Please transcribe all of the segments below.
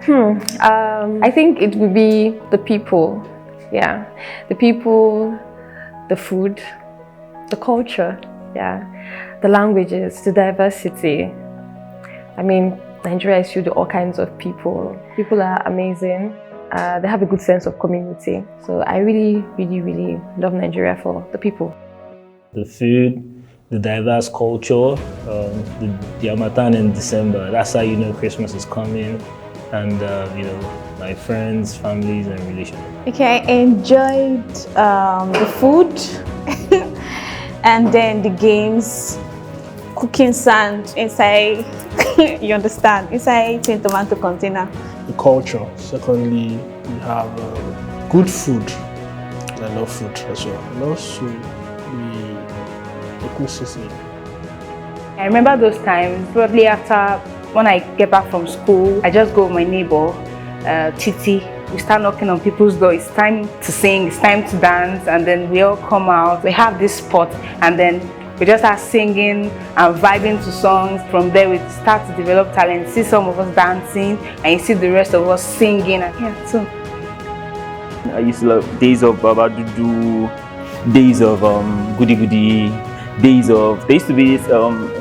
I think it would be the people. Yeah, the people, the food, the culture, yeah, the languages, the diversity. I mean, Nigeria is filled with all kinds of people. People are amazing. They have a good sense of community. So I really, really, really love Nigeria for the people. The food, the diverse culture, the Harmattan in December. That's how you know Christmas is coming. And you know, my friends, families, and relations. Okay, I enjoyed the food and then the games, cooking sand inside, you understand, inside a tomato container. The culture. Secondly, we have good food. I love food as well. And also, the ethnicity. I remember those times, shortly after when I get back from school, I just go with my neighbor, Titi. We start knocking on people's door. It's time to sing, it's time to dance, and then we all come out. We have this spot, and then we just start singing and vibing to songs. From there, we start to develop talent. See some of us dancing, and you see the rest of us singing. And yeah, so I used to love days of Baba Dudu, days of Goody Goody, days of. There used to be this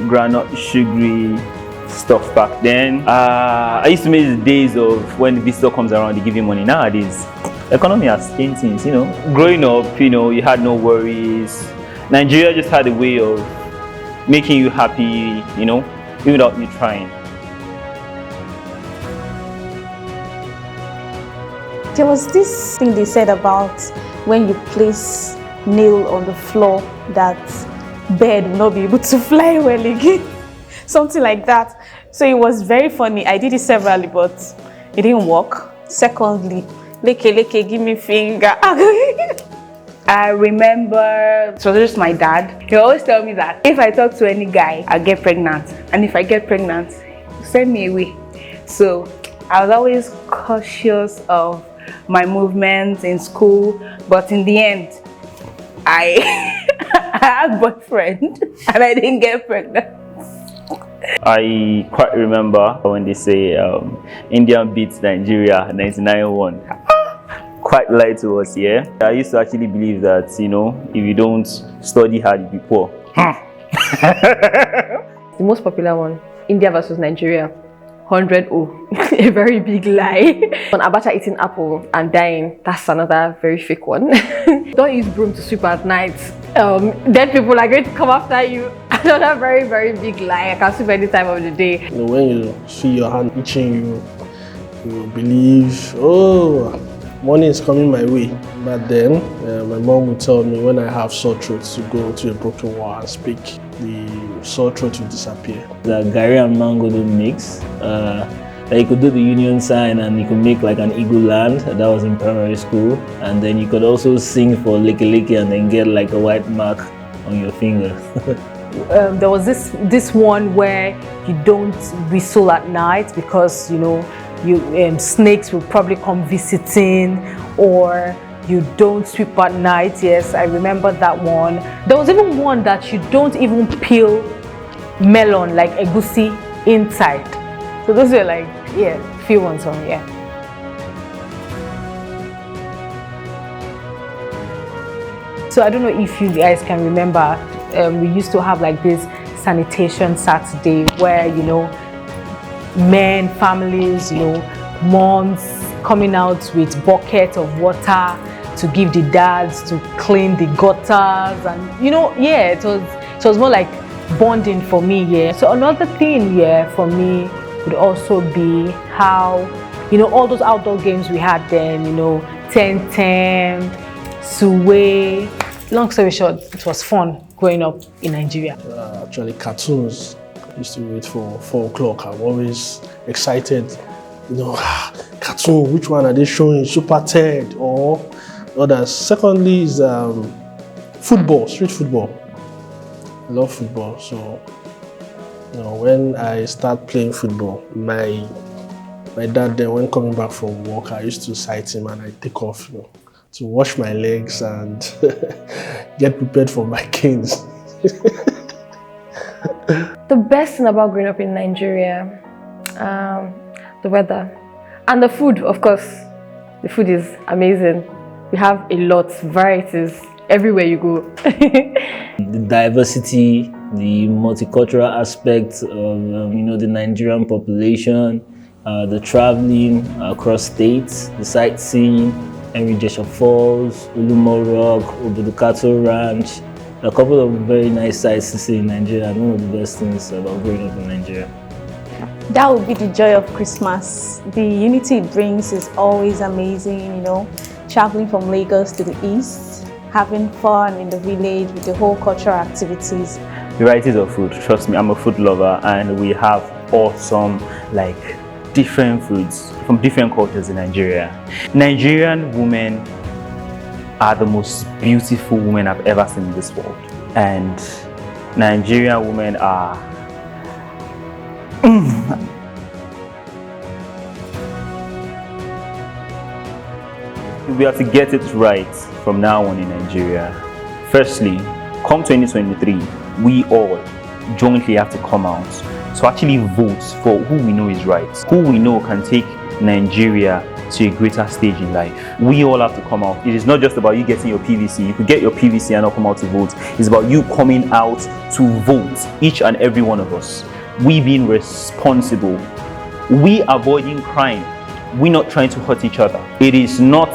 granite sugary stuff back then. I used to miss the days of when the visitor comes around, they give you money. Nowadays, the economy has changed things, you know. Growing up, you know, you had no worries. Nigeria just had a way of making you happy, you know, even without you trying. There was this thing they said about when you place nail on the floor that bird will not be able to fly well again. Something like that. So it was very funny. I did it severally, but it didn't work. Secondly, leke, give me finger. I remember it was just my dad. He always tell me that if I talk to any guy, I'll get pregnant. And if I get pregnant, he'll send me away. So I was always cautious of my movements in school. But in the end, I had a boyfriend and I didn't get pregnant. I quite remember when they say India beats Nigeria 99-1. Quite lied to us, yeah. I used to actually believe that, you know, if you don't study hard, you'll be poor. The most popular one, India versus Nigeria, 100-0. A very big lie. On Abacha eating apple and dying, that's another very fake one. Don't use broom to sweep at night. Dead people are going to come after you. Another very, very big lie. I can sweep any time of the day. You know, when you see your hand itching, you believe, oh, money is coming my way. But then my mom would tell me when I have sore throat to go to a broken wall and speak, the sore throat will disappear. The Gary and mango don't mix. You could do the union sign and you could make like an eagle land. That was in primary school. And then you could also sing for Leke and then get like a white mark on your finger. There was this one where you don't whistle at night because, you know, snakes will probably come visiting, or you don't sweep at night. Yes, I remember that one. There was even one that you don't even peel melon, like egusi, inside. So those were like, yeah, few ones on, yeah. So I don't know if you guys can remember, we used to have like this sanitation Saturday where, you know, men, families, you know, moms coming out with buckets of water to give the dads to clean the gutters, and you know, yeah, it was more like bonding for me, yeah. So another thing, yeah, for me would also be how, you know, all those outdoor games we had then, you know, 10-10, Suwe. Long story short, it was fun growing up in Nigeria. Actually, cartoons. I used to wait for 4 o'clock. I'm always excited. You know, cartoon, which one are they showing? Super Ted or others. Secondly is football, street football. I love football. So, you know, when I start playing football, my dad then, when coming back from work, I used to sight him and I take off, you know, to wash my legs and get prepared for my games. The best thing about growing up in Nigeria, the weather. And the food, of course, the food is amazing. We have a lot, varieties everywhere you go. The diversity, the multicultural aspect of the Nigerian population, the traveling across states, the sightseeing, Enrijesha Falls, Ulumo Rock, Obudu Ranch, a couple of very nice sites to see in Nigeria, and one of the best things about growing up in Nigeria. That would be the joy of Christmas. The unity it brings is always amazing, traveling from Lagos to the east, having fun in the village with the whole cultural activities. Varieties of food, trust me, I'm a food lover, and we have awesome, different foods from different cultures in Nigeria. Nigerian women are the most beautiful women I've ever seen in this world. And Nigerian women are we have to get it right from now on in Nigeria. Firstly, come 2023, we all jointly have to come out to actually vote for who we know is right, who we know can take Nigeria to a greater stage in life. We all have to come out. It is not just about you getting your PVC. You could get your PVC and not come out to vote. It's about you coming out to vote, each and every one of us. We being responsible. We avoiding crime. We not trying to hurt each other. It is not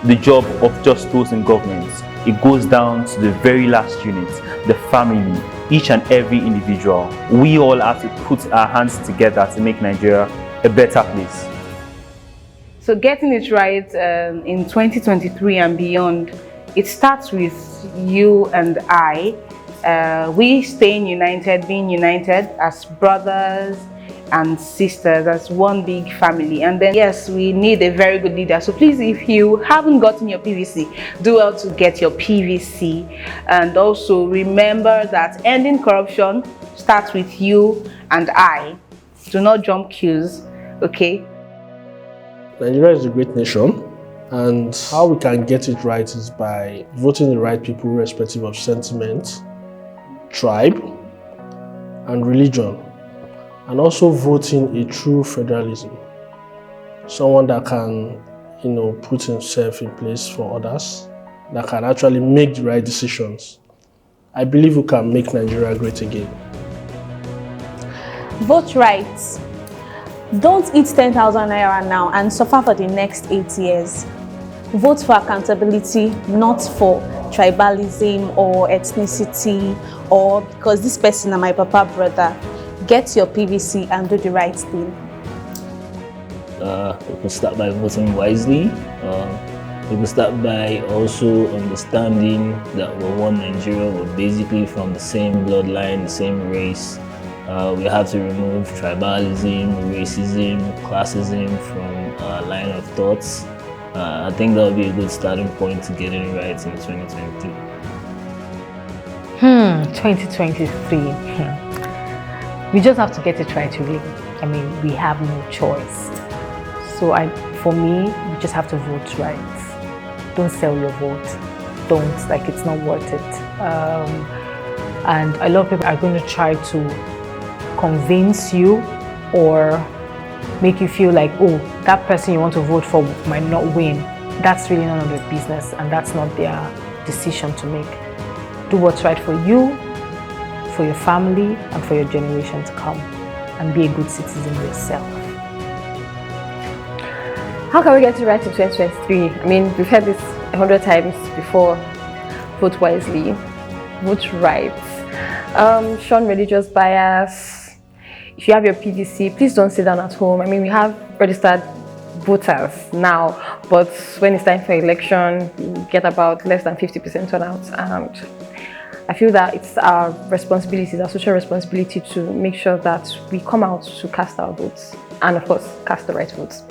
the job of just those in government. It goes down to the very last unit, the family, each and every individual. We all have to put our hands together to make Nigeria a better place. So getting it right in 2023 and beyond, it starts with you and I. We staying united, being united as brothers and sisters, as one big family. And then yes, we need a very good leader. So please, if you haven't gotten your PVC, do well to get your PVC. And also remember that ending corruption starts with you and I. Do not jump queues, okay? Nigeria is a great nation, and how we can get it right is by voting the right people irrespective of sentiment, tribe, and religion, and also voting a true federalism. Someone that can, put himself in place for others, that can actually make the right decisions. I believe we can make Nigeria great again. Vote right. Don't eat 10,000 naira now and suffer for the next 8 years. Vote for accountability, not for tribalism or ethnicity, or because this person is my papa brother. Get your PVC and do the right thing. We can start by voting wisely. We can start by also understanding that we're one Nigeria, we're basically from the same bloodline, the same race. We have to remove tribalism, racism, classism from our line of thoughts. I think that would be a good starting point to getting it right in 2023. 2023. We just have to get it right, really. I mean, we have no choice. So for me, we just have to vote right. Don't sell your vote. Don't, it's not worth it. And a lot of people are going to try to convince you or make you feel like, oh, that person you want to vote for might not win. That's really none of their business, and that's not their decision to make. Do what's right for you, for your family, and for your generation to come, and be a good citizen yourself. How can we get it right in 2023? I mean, we've heard this 100 times before. Vote wisely, vote right. Shun religious bias. If you have your PVC, please don't sit down at home. I mean, we have registered voters now, but when it's time for election, you get about less than 50% turnout. And I feel that it's our responsibility, our social responsibility, to make sure that we come out to cast our votes and, of course, cast the right votes.